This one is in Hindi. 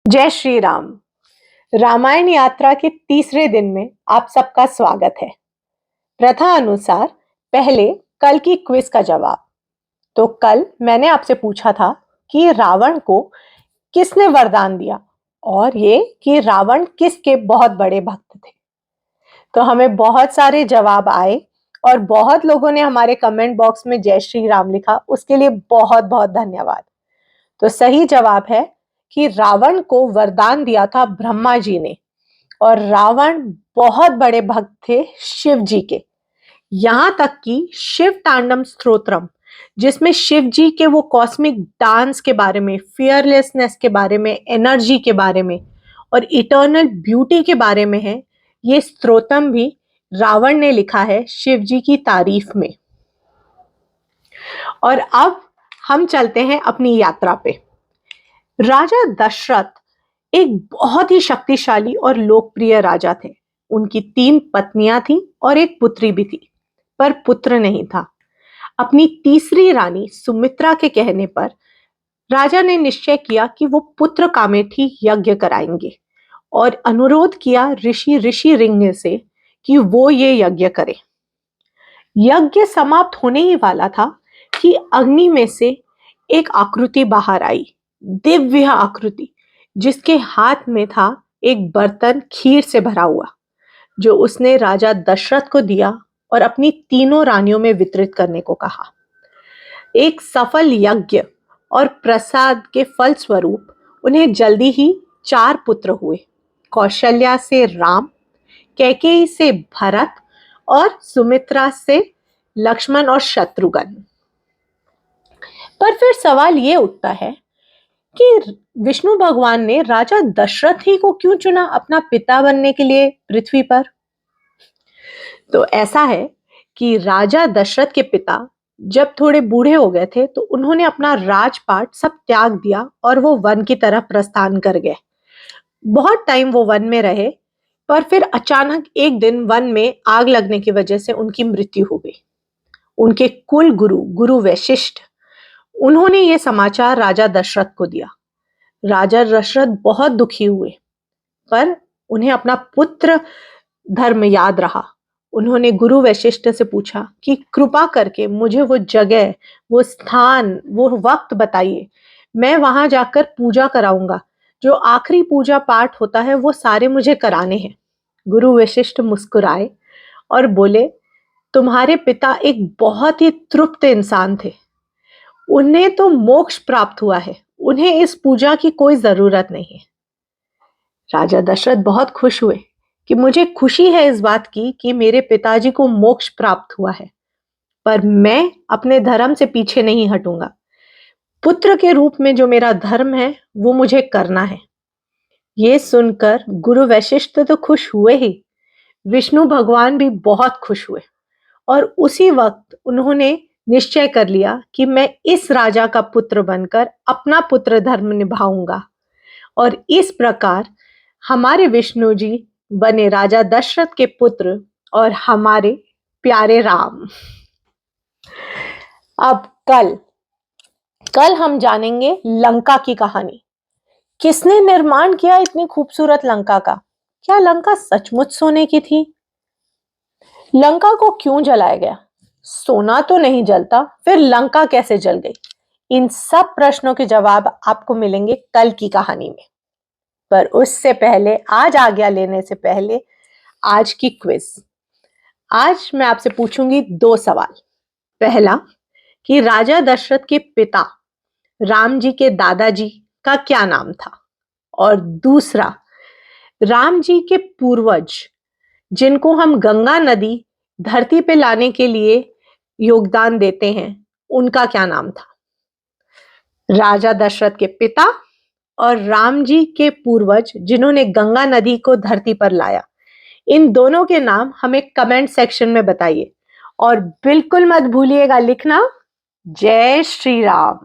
जय श्री राम। रामायण यात्रा के तीसरे दिन में आप सबका स्वागत है। प्रथा अनुसार पहले कल की क्विज का जवाब। तो कल मैंने आपसे पूछा था कि रावण को किसने वरदान दिया और ये कि रावण किसके बहुत बड़े भक्त थे। तो हमें बहुत सारे जवाब आए और बहुत लोगों ने हमारे कमेंट बॉक्स में जय श्री राम लिखा, उसके लिए बहुत बहुत धन्यवाद। तो सही जवाब है कि रावण को वरदान दिया था ब्रह्मा जी ने और रावण बहुत बड़े भक्त थे शिव जी के। यहां तक कि शिव तांडव स्तोत्रम, जिसमें शिव जी के वो कॉस्मिक डांस के बारे में, फियरलेसनेस के बारे में, एनर्जी के बारे में और इटर्नल ब्यूटी के बारे में है, ये स्तोत्रम भी रावण ने लिखा है शिव जी की तारीफ में। और अब हम चलते हैं अपनी यात्रा पे। राजा दशरथ एक बहुत ही शक्तिशाली और लोकप्रिय राजा थे। उनकी 3 पत्नियां थी और एक पुत्री भी थी, पर पुत्र नहीं था। अपनी तीसरी रानी सुमित्रा के कहने पर राजा ने निश्चय किया कि वो पुत्र कामेठी यज्ञ कराएंगे और अनुरोध किया ऋषि ऋषिरिंग से कि वो ये यज्ञ करे। यज्ञ समाप्त होने ही वाला था कि अग्नि में से एक आकृति बाहर आई, दिव्य आकृति, जिसके हाथ में था एक बर्तन खीर से भरा हुआ, जो उसने राजा दशरथ को दिया और अपनी तीनों रानियों में वितरित करने को कहा। एक सफल यज्ञ और प्रसाद के फलस्वरूप उन्हें जल्दी ही 4 पुत्र हुए। कौशल्या से राम, कैकेयी से भरत और सुमित्रा से लक्ष्मण और शत्रुघ्न। पर फिर सवाल ये उठता है कि विष्णु भगवान ने राजा दशरथ ही को क्यों चुना अपना पिता बनने के लिए पृथ्वी पर। तो ऐसा है कि राजा दशरथ के पिता जब थोड़े बूढ़े हो गए थे तो उन्होंने अपना राजपाट सब त्याग दिया और वो वन की तरफ प्रस्थान कर गए। बहुत टाइम वो वन में रहे, पर फिर अचानक एक दिन वन में आग लगने की वजह से उनकी मृत्यु हो गई। उनके कुल गुरु वशिष्ठ, उन्होंने ये समाचार राजा दशरथ को दिया। राजा दशरथ बहुत दुखी हुए, पर उन्हें अपना पुत्र धर्म याद रहा। उन्होंने गुरु वशिष्ठ से पूछा कि कृपा करके मुझे वो जगह, वो स्थान, वो वक्त बताइए, मैं वहां जाकर पूजा कराऊंगा। जो आखिरी पूजा पाठ होता है वो सारे मुझे कराने हैं। गुरु वशिष्ठ मुस्कुराए और बोले, तुम्हारे पिता एक बहुत ही तृप्त इंसान थे, उन्हें तो मोक्ष प्राप्त हुआ है, उन्हें इस पूजा की कोई जरूरत नहीं है। राजा दशरथ बहुत खुश हुए कि मुझे खुशी है इस बात की कि मेरे पिताजी को मोक्ष प्राप्त हुआ है, पर मैं अपने धर्म से पीछे नहीं हटूंगा। पुत्र के रूप में जो मेरा धर्म है वो मुझे करना है। ये सुनकर गुरु वशिष्ठ तो खुश हुए ही, विष्णु भगवान भी बहुत खुश हुए और उसी वक्त उन्होंने निश्चय कर लिया कि मैं इस राजा का पुत्र बनकर अपना पुत्र धर्म निभाऊंगा। और इस प्रकार हमारे विष्णु जी बने राजा दशरथ के पुत्र और हमारे प्यारे राम। अब कल हम जानेंगे लंका की कहानी। किसने निर्माण किया इतनी खूबसूरत लंका का? क्या लंका सचमुच सोने की थी? लंका को क्यों जलाया गया? सोना तो नहीं जलता, फिर लंका कैसे जल गई? इन सब प्रश्नों के जवाब आपको मिलेंगे कल की कहानी में। पर उससे पहले, आज आज्ञा लेने से पहले, आज की क्विज। आज मैं आपसे पूछूंगी 2 सवाल। पहला कि राजा दशरथ के पिता राम जी के दादाजी का क्या नाम था, और दूसरा राम जी के पूर्वज जिनको हम गंगा नदी धरती पे लाने के लिए योगदान देते हैं, उनका क्या नाम था। राजा दशरथ के पिता और राम जी के पूर्वज जिन्होंने गंगा नदी को धरती पर लाया, इन दोनों के नाम हमें कमेंट सेक्शन में बताइए और बिल्कुल मत भूलिएगा लिखना जय श्री राम।